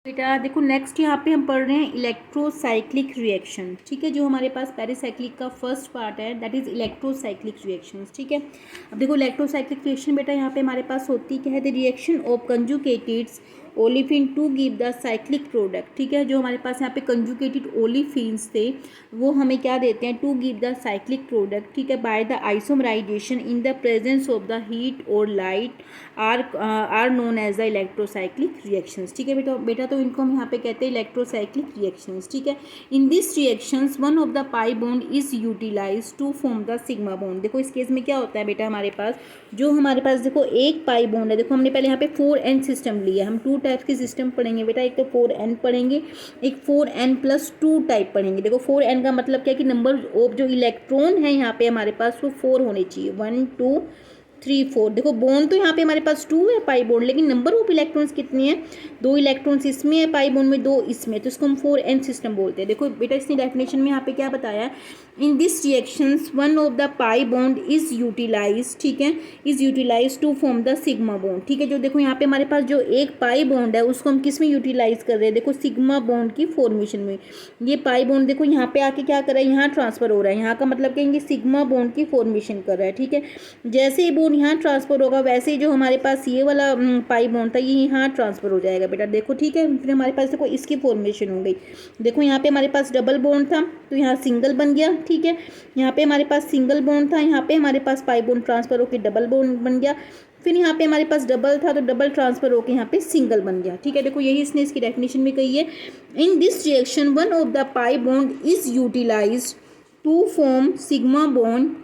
बेटा देखो नेक्स्ट यहाँ पे हम पढ़ रहे हैं इलेक्ट्रोसाइक्लिक रिएक्शन। ठीक है, जो हमारे पास पेरिसाइक्लिक का फर्स्ट पार्ट है दैट इज इलेक्ट्रोसाइक्लिक रिएक्शंस। ठीक है, अब देखो इलेक्ट्रोसाइक्लिक रिएक्शन बेटा यहाँ पे हमारे पास होती क्या है, the reaction of conjugated olefin to give the cyclic product. ठीक है, जो हमारे पास यहाँ पे कंजुगेटेड ओलिफिन्स थे वो हमें क्या देते हैं, to give the cyclic product. ठीक है, by the isomerisation in the presence of the heat और light are known as the electrocyclic reactions. ठीक है बेटा तो इनको हम यहाँ पे कहते हैं इलेक्ट्रोसाइक्लिक रिएक्शंस। ठीक है, in this reactions one of the pi bond is utilise to form the sigma bond. देखो इस केस में क्या होता है बेटा, हमारे पास देखो एक पाई बॉन्ड है। देखो हमने पहले यहाँ पे 4n सिस्टम लिया, हम 2 टाइप्स के सिस्टम पढ़ेंगे बेटा, एक तो 4n पढ़ेंगे, एक 4n+2 टाइप पढ़ेंगे। देखो 4n का मतलब क्या है कि नंबर ऑफ जो इलेक्ट्रॉन है यहाँ पे हमारे पास वो 4 होने चाहिए, 1 2 3 4। देखो बॉन्ड तो यहाँ पे हमारे पास 2 है पाई बॉन्ड, लेकिन नंबर ऑफ इलेक्ट्रॉन्स कितनी है, 2 इलेक्ट्रॉन्स इसमें है पाई बॉन्ड में, 2 इसमें, तो इसको हम 4n सिस्टम बोलते हैं। देखो बेटा इसने डेफिनेशन में यहाँ पे क्या बताया है, in this reactions one of the pi bond is utilise. ठीक है, is utilise to form the sigma bond. ठीक है, जो देखो यहाँ पे हमारे पास जो एक पाई बॉन्ड है उसको हम किस में यूटिलाइज कर रहे हैं, देखो सिग्मा बॉन्ड की फॉर्मेशन में। ये पाई बॉन्ड देखो यहाँ पे आके क्या कर रहा है, यहाँ ट्रांसफर हो रहा है, यहाँ का मतलब क्या, ये सिग्मा बॉन्ड की फॉर्मेशन कर रहा है। ठीक है, जैसे ही बॉन्ड यहाँ ट्रांसफर होगा वैसे ही जो हमारे पास ये वाला पाई बॉन्ड था ये यहाँ ट्रांसफर हो जाएगा बेटा। देखो ठीक है, फिर हमारे पास देखो इसकी फॉर्मेशन हो गई। देखो यहाँ पे हमारे पास डबल बॉन्ड था तो यहाँ सिंगल बन गया। ठीक है, यहाँ पे हमारे पास सिंगल बॉन्ड था, यहाँ पे हमारे पास पाई बॉन्ड ट्रांसफर होकर डबल बॉन्ड बन गया। फिर यहाँ पे हमारे पास डबल था तो डबल ट्रांसफर होकर यहाँ पे सिंगल बन गया। ठीक है, देखो यही इसने इसकी डेफिनेशन में कही है, in this reaction one of the pi bond is utilised to form sigma bond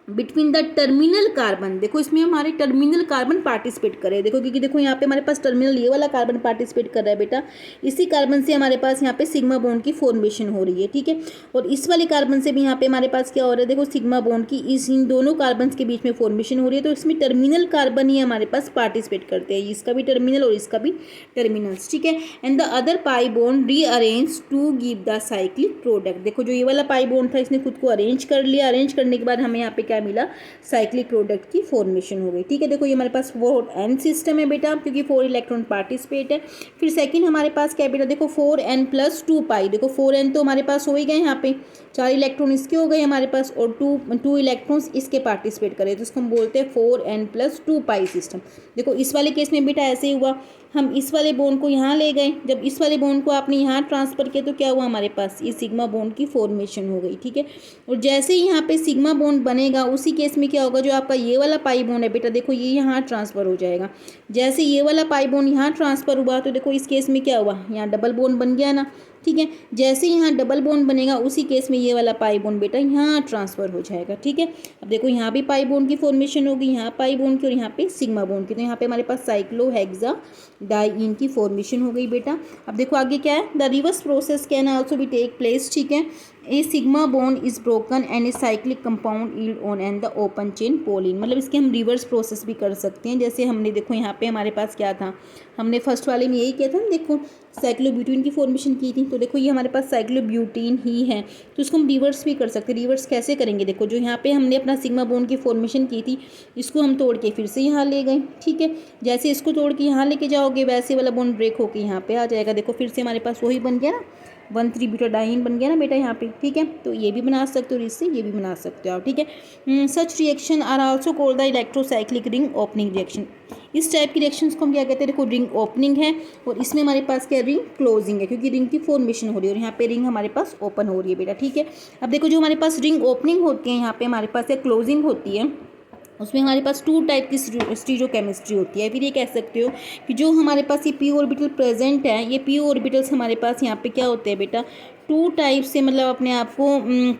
between the terminal carbon. देखो इसमें हमारे टर्मिनल कार्बन पार्टिसिपेट कर रहे हैं। देखो क्योंकि देखो यहाँ पे हमारे पास टर्मिनल ये वाला कार्बन पार्टिसिपेट कर रहा है बेटा, इसी कार्बन से हमारे पास यहाँ पे सिग्मा बॉन्ड की फॉर्मेशन हो रही है। ठीक है, और इस वाले कार्बन से भी यहाँ पे हमारे पास क्या हो रहा है, देखो सिग्मा बॉन्ड की इन दोनों कार्बन के बीच में फॉर्मेशन हो रही है। तो इसमें टर्मिनल कार्बन ही हमारे पास पार्टिसिपेट करते हैं, इसका भी टर्मिनल और इसका भी टर्मिनल्स। ठीक है, and the other pi bond rearrange to give the cyclic product. देखो जो ये वाला पाई बॉन्ड था इसने खुद को अरेंज कर लिया, अरेंज करने के बाद हमें यहाँ पे क्या मिला, साइक्लिक प्रोडक्ट की फॉर्मेशन हो गई। ठीक है, देखो ये हमारे पास 4n सिस्टम है बेटा क्योंकि 4 इलेक्ट्रॉन पार्टिसिपेट है। फिर सेकंड हमारे पास क्या है बेटा, देखो 4n+2 पाई। देखो 4n तो हमारे पास हो ही गए, यहाँ पे 4 इलेक्ट्रॉन इसके हो गए हमारे पास और 2 इलेक्ट्रॉन्स इसके पार्टिसिपेट करें, तो इसको हम बोलते हैं 4n+2 पाई सिस्टम। देखो इस वाले केस में बेटा ऐसे ही हुआ, हम इस वाले बॉन्ड को यहाँ ले गए, जब इस वाले बॉन्ड को आपने यहाँ ट्रांसफर किया तो क्या हुआ, हमारे पास ये सिग्मा बॉन्ड की फॉर्मेशन हो गई। ठीक है, और जैसे ही यहाँ पे सिग्मा बॉन्ड बनेगा उसी केस में क्या होगा, जो आपका ये वाला पाई बॉन्ड है बेटा देखो ये यहाँ ट्रांसफर हो जाएगा। जैसे ये वाला पाई बॉन्ड यहाँ ट्रांसफर हुआ तो देखो इस केस में क्या हुआ, यहाँ डबल बॉन्ड बन गया ना। ठीक है, जैसे यहाँ डबल बॉन्ड बनेगा उसी केस में ये वाला पाई बॉन्ड बेटा यहाँ ट्रांसफर हो जाएगा। ठीक है, अब देखो यहाँ भी पाई बॉन्ड की फॉर्मेशन होगी, यहाँ पाई बॉन्ड की और यहाँ पे सिग्मा बॉन्ड की, तो यहाँ पे हमारे पास साइक्लोहेक्सा डाइईन की फॉर्मेशन हो गई बेटा। अब देखो आगे क्या है, the reverse process can also be take place. ठीक है, a sigma bond is broken and a cyclic compound yield on and the open chain polyene. मतलब इसके हम रिवर्स प्रोसेस भी कर सकते हैं। जैसे हमने देखो यहाँ पे हमारे पास क्या था, हमने फर्स्ट वाले में यही किया था ना, देखो साइक्लोब्यूटीन की फॉर्मेशन की थी, तो देखो ये हमारे पास साइक्लोब्यूटीन ही है, तो इसको हम रिवर्स भी कर सकते हैं। रिवर्स कैसे करेंगे, देखो जो यहाँ पे हमने अपना सिग्मा बॉन्ड की फॉर्मेशन की थी इसको हम तोड़ के फिर से यहाँ ले गए। ठीक है, जैसे इसको तोड़ के यहाँ लेके जाओगे वैसे वाला बॉन्ड ब्रेक होकर यहाँ पे आ जाएगा। देखो फिर से हमारे पास वही बन गया ना, 1,3-ब्यूटाडाइन बन गया ना बेटा यहाँ पे। ठीक है, तो ये भी बना सकते हो और इससे ये भी बना सकते हो आप। ठीक है, such reaction are also called the electrocyclic ring opening reaction. इस टाइप की रिएक्शंस को हम क्या कहते हैं, देखो रिंग ओपनिंग है और इसमें हमारे पास क्या रिंग क्लोजिंग है, क्योंकि रिंग की फॉर्मेशन हो रही है और यहाँ पे रिंग हमारे पास ओपन हो रही है बेटा। ठीक है, अब देखो जो हमारे पास रिंग ओपनिंग होती है यहाँ पे हमारे पास एक क्लोजिंग होती है, उसमें हमारे पास 2 टाइप की स्टीरियोकेमिस्ट्री होती है। फिर ये कह सकते हो कि जो हमारे पास ये पी ऑर्बिटल प्रेजेंट है, ये पी ऑर्बिटल्स हमारे पास यहाँ पे क्या होते हैं बेटा, 2 टाइप से मतलब अपने आप को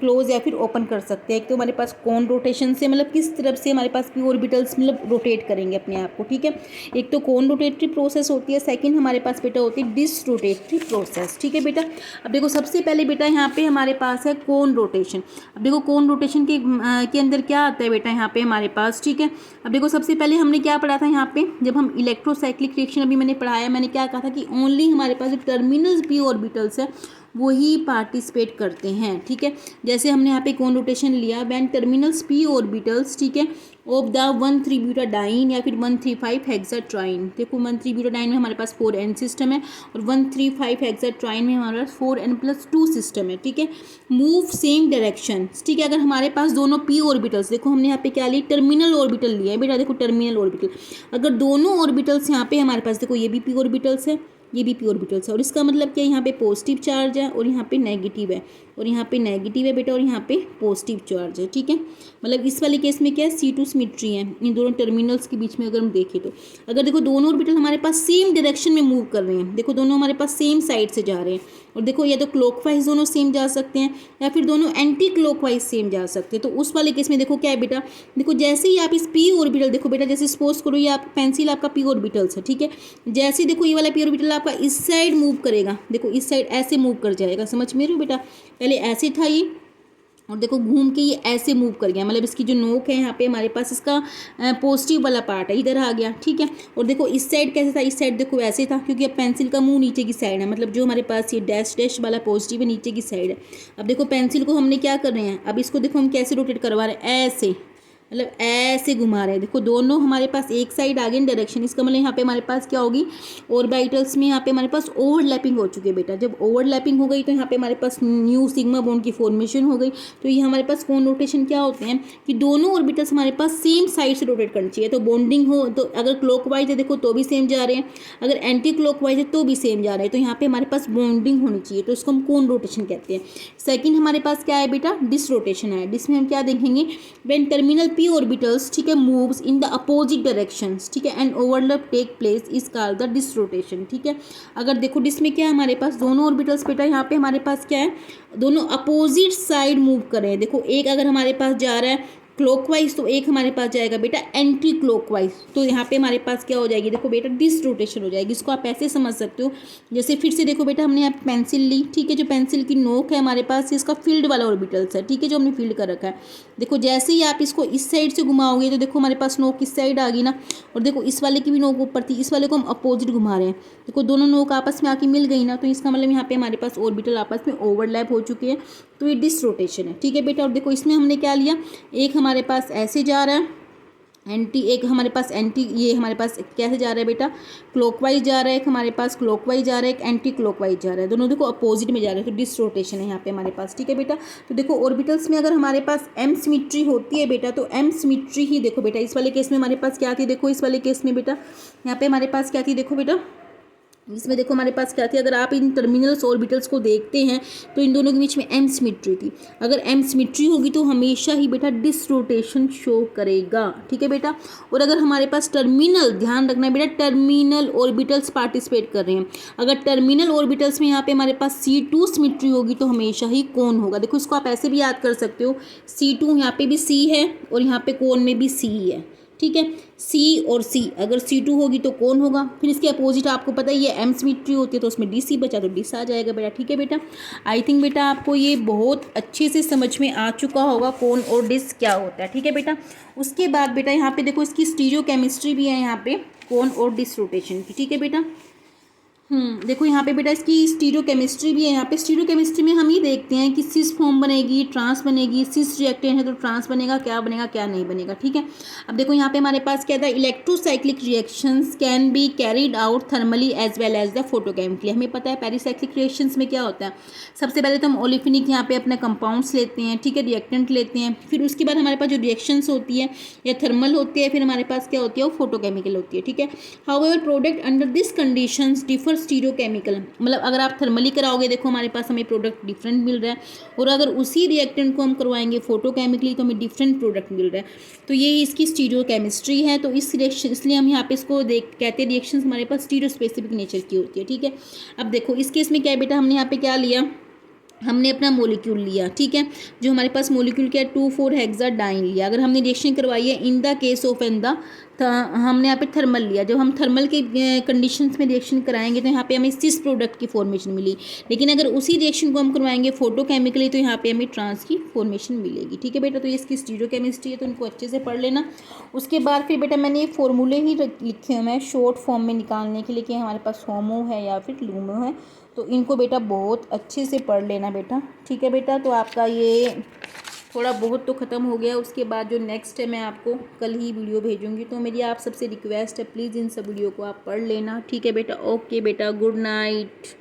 क्लोज या फिर ओपन कर सकते हैं। एक तो हमारे पास कौन रोटेशन से, मतलब किस तरफ से हमारे पास पी ऑर्बिटल्स मतलब रोटेट करेंगे अपने आप को। ठीक है, एक तो कौन रोटेटरी प्रोसेस होती है, सेकंड हमारे पास बेटा होती है डिस रोटेटरी प्रोसेस। ठीक है बेटा, अब देखो सबसे पहले बेटा यहाँ पे हमारे पास है कौन रोटेशन। अब देखो कौन रोटेशन के अंदर क्या आता है बेटा यहाँ पे हमारे पास। ठीक है, अब देखो सबसे पहले हमने क्या पढ़ा था यहाँ पे, जब हम इलेक्ट्रोसाइक्लिक रिएक्शन अभी मैंने पढ़ाया, मैंने क्या कहा था कि ओनली हमारे पास जो टर्मिनल पी ऑर्बिटल्स है वही पार्टिसिपेट करते हैं, ठीक है। जैसे हमने यहाँ पे कौन रोटेशन लिया, व्हेन टर्मिनल्स पी ऑर्बिटल्स, ठीक है, ऑफ द 1,3-ब्यूटाडाइन या फिर 1,3,5-हेक्साट्राइन। देखो 1,3-ब्यूटाडाइन में हमारे पास 4n सिस्टम है और 1,3,5-हेक्साट्राइन में हमारे पास 4n+2 सिस्टम है, ठीक है। मूव सेम डायरेक्शन, ठीक है। अगर हमारे पास दोनों p ऑर्बिटल्स, देखो हमने यहाँ पे क्या लिया, टर्मिनल ऑर्बिटल लिया है बेटा, देखो टर्मिनल ऑर्बिटल, अगर दोनों ऑर्बिटल्स यहाँ पे हमारे पास, देखो ये भी p ऑर्बिटल्स है, ये भी p ऑर्बिटल्स है, और इसका मतलब क्या है, यहाँ पे पॉजिटिव चार्ज है और यहाँ पे नेगेटिव है, और यहाँ पे नेगेटिव है बेटा और यहाँ पे पॉजिटिव चार्ज है, ठीक है। मतलब इस वाले केस में क्या है, C2 सिमेट्री है इन दोनों टर्मिनल्स के बीच में। अगर हम देखें तो अगर देखो दोनों ऑर्बिटल हमारे पास सेम डायरेक्शन में मूव कर रहे हैं, देखो दोनों हमारे पास सेम साइड से जा रहे हैं, और देखो या तो क्लॉकवाइज दोनों सेम जा सकते हैं या फिर दोनों एंटी क्लॉकवाइज सेम जा सकते हैं। तो उस वाले केस में देखो क्या है बेटा, देखो जैसे ही आप इस p ऑर्बिटल, देखो बेटा जैसे सपोज करो ये आप पेंसिल आपका p ऑर्बिटल्स है, ठीक है, जैसे देखो ये वाला p ऑर्बिटल आपका इस साइड मूव करेगा, देखो इस साइड ऐसे मूव कर जाएगा, समझ में रहे हो बेटा, पहले ऐसे था ये और देखो घूम के ये ऐसे मूव कर गया, मतलब इसकी जो नोक है यहाँ पे हमारे पास इसका पॉजिटिव वाला पार्ट है, इधर आ गया, ठीक है। और देखो इस साइड कैसे था, इस साइड देखो वैसे था, क्योंकि अब पेंसिल का मुंह नीचे की साइड है, मतलब जो हमारे पास ये डैश डैश वाला पॉजिटिव है नीचे की साइड है। अब देखो पेंसिल को हमने क्या कर रहे हैं, अब इसको देखो हम कैसे रोटेट करवा रहे हैं, ऐसे, मतलब ऐसे घुमा रहे हैं। देखो दोनों हमारे पास एक साइड आ गए इन डायरेक्शन, इसका मतलब यहाँ पे हमारे पास क्या होगी, ऑर्बिटल्स में यहाँ पे हमारे पास ओवरलैपिंग हो चुकी है बेटा। जब ओवरलैपिंग हो गई तो यहाँ पे हमारे पास न्यू सिग्मा बॉन्ड की फॉर्मेशन हो गई। तो ये हमारे पास कौन रोटेशन क्या होते हैं कि दोनों ऑर्बिटल्स हमारे पास सेम साइड से रोटेट करनी चाहिए। तो बॉन्डिंग हो तो अगर क्लॉकवाइज है देखो तो भी सेम जा रहे हैं, अगर एंटी क्लॉकवाइज है तो भी सेम जा रहे हैं, तो यहाँ पे हमारे पास बॉन्डिंग होनी चाहिए, तो इसको हम कौन रोटेशन कहते हैं। सेकंड हमारे पास क्या है बेटा, डिस रोटेशन है। डिस में हम क्या देखेंगे, व्हेन टर्मिनल p ऑर्बिटल्स, ठीक है, moves in the opposite directions, ठीक है, and overlap take place is called the disrotation, ठीक है। अगर देखो डिस में क्या है हमारे पास, दोनों ऑर्बिटल्स बेटा यहाँ पे हमारे पास क्या है, दोनों अपोजिट साइड मूव कर रहे हैं। देखो एक अगर हमारे पास जा रहा है क्लॉकवाइज तो एक हमारे पास जाएगा बेटा एंटी क्लॉकवाइज, तो यहाँ पे हमारे पास क्या हो जाएगी, देखो बेटा डिस रोटेशन हो जाएगी। इसको आप ऐसे समझ सकते हो, जैसे फिर से देखो बेटा हमने यहाँ पेंसिल ली, ठीक है, जो पेंसिल की नोक है हमारे पास इसका फील्ड वाला ऑर्बिटल्स है, ठीक है, जो हमने फील्ड कर रखा है। देखो जैसे ही आप इसको इस साइड से घुमाओगे तो देखो हमारे पास नोक इस साइड आ गई ना, और देखो इस वाले की भी नोक ऊपर थी, इस वाले को हम अपोजिट घुमा रहे हैं, देखो दोनों नोक आपस में आके मिल गई ना, तो इसका मतलब यहाँ पे हमारे पास ऑर्बिटल आपस में ओवरलैप हो चुके हैं, तो ये डिस रोटेशन है, ठीक है बेटा। और देखो इसमें हमने क्या लिया, एक हमारे पास ऐसे जा रहा है एंटी, एक हमारे पास एंटी, ये हमारे पास कैसे जा रहा है बेटा, क्लॉकवाइज जा रहा है, एक हमारे पास क्लॉकवाइज जा रहा है, एक एंटी क्लॉकवाइज जा रहा है, दोनों देखो अपोजिट में जा रहे हैं, तो डिस रोटेशन है यहाँ पे हमारे पास, ठीक है बेटा। तो देखो ऑर्बिटल्स में अगर हमारे पास एम सिमेट्री होती है बेटा, तो एम सिमेट्री ही देखो बेटा इस वाले केस में हमारे पास क्या थी, देखो इस वाले केस में बेटा यहाँ पे हमारे पास क्या थी, देखो बेटा इसमें देखो हमारे पास क्या थी, अगर आप इन टर्मिनल्स ऑर्बिटल्स को देखते हैं तो इन दोनों के बीच में एम सिमेट्री थी। अगर एम सिमेट्री होगी तो हमेशा ही बेटा डिस रोटेशन शो करेगा, ठीक है बेटा। और अगर हमारे पास टर्मिनल, ध्यान रखना है बेटा, टर्मिनल ऑर्बिटल्स पार्टिसिपेट कर रहे हैं, अगर टर्मिनल ऑर्बिटल्स में यहाँ पे हमारे पास C2 सिमेट्री होगी तो हमेशा ही कोन होगा। देखो इसको आप ऐसे भी याद कर सकते हो, C2 यहाँ पे भी C है और यहाँ पे कोन में भी C है, ठीक है, C और C, अगर C2 होगी तो कौन होगा, फिर इसके अपोजिट आपको पता ही है एम सिमेट्री होती है तो उसमें DC बचा तो डिस आ जाएगा बेटा, ठीक है बेटा। आई थिंक बेटा आपको ये बहुत अच्छे से समझ में आ चुका होगा कौन और डिस क्या होता है, ठीक है बेटा। उसके बाद बेटा यहाँ पे देखो इसकी स्टीरियो केमिस्ट्री भी है यहाँ पे कौन और डिस रोटेशन की, ठीक है बेटा। देखो यहाँ पे बेटा इसकी स्टीरियो केमिस्ट्री भी है। यहाँ पे स्टीरियो केमिस्ट्री में हम ये देखते हैं कि सिस फॉर्म बनेगी, ट्रांस बनेगी, सिस रिएक्टेंट है तो ट्रांस बनेगा, क्या बनेगा क्या नहीं बनेगा, ठीक है। अब देखो यहाँ पे हमारे पास क्या था, electrocyclic reactions can be carried out thermally as well as the photochemically. हमें पता है पेरिसाइक्लिक रिएक्शंस में क्या होता है, सबसे पहले तो हम ओलिफिनिक यहाँ पे अपने कंपाउंड्स लेते हैं, ठीक है, रिएक्टेंट लेते हैं, फिर उसके बाद हमारे पास जो रिएक्शंस होती है या थर्मल होती है, फिर हमारे पास क्या होती है वो फोटोकेमिकल होती है, ठीक है। However product under this conditions differ stereochemical, मतलब अगर आप थर्मली कराओगे देखो हमारे पास हमें प्रोडक्ट डिफरेंट मिल रहा है, और अगर उसी रिएक्टेंट को हम करवाएंगे फोटोकेमिकली तो हमें डिफरेंट प्रोडक्ट मिल रहा है। तो ये इसकी स्टीरियोकेमिस्ट्री है। तो इस रिएक्शन, इसलिए हम यहाँ पे इसको कहते हैं रिएक्शंस हमारे पास स्टीरियो स्पेसिफिक नेचर की होती है, ठीक है। अब देखो इस केस में क्या है बेटा, हमने यहाँ पे क्या लिया, हमने अपना मोलिक्यूल लिया, ठीक है, जो हमारे पास मोलिक्यूल क्या है 2,4-हेक्साडाइन लिया। अगर हमने रिएक्शन करवाई है in the case of an the हमने यहाँ पे थर्मल लिया, जब हम थर्मल के कंडीशंस में रिएक्शन कराएंगे तो यहाँ पे हमें सिस प्रोडक्ट की फॉर्मेशन मिली, लेकिन अगर उसी रिएक्शन को हम करवाएंगे फोटोकेमिकली तो यहाँ पे हमें ट्रांस की फॉर्मेशन मिलेगी। ठीक है बेटा, तो ये इसकी स्टीरियोकेमिस्ट्री है, तो इनको अच्छे से पढ़ लेना। उसके बाद फिर बेटा मैंने ये फॉर्मूले ही लिखे हुए हैं शॉर्ट फॉर्म में निकालने के लिए कि हमारे पास होमो है या फिर लूमो है, तो इनको बेटा बहुत अच्छे से पढ़ लेना बेटा। ठीक है बेटा, तो आपका ये थोड़ा बहुत तो ख़त्म हो गया। उसके बाद जो नेक्स्ट है मैं आपको कल ही वीडियो भेजूंगी, तो मेरी आप सबसे रिक्वेस्ट है प्लीज़ इन सब वीडियो को आप पढ़ लेना। ठीक है बेटा, ओके बेटा, गुड नाइट।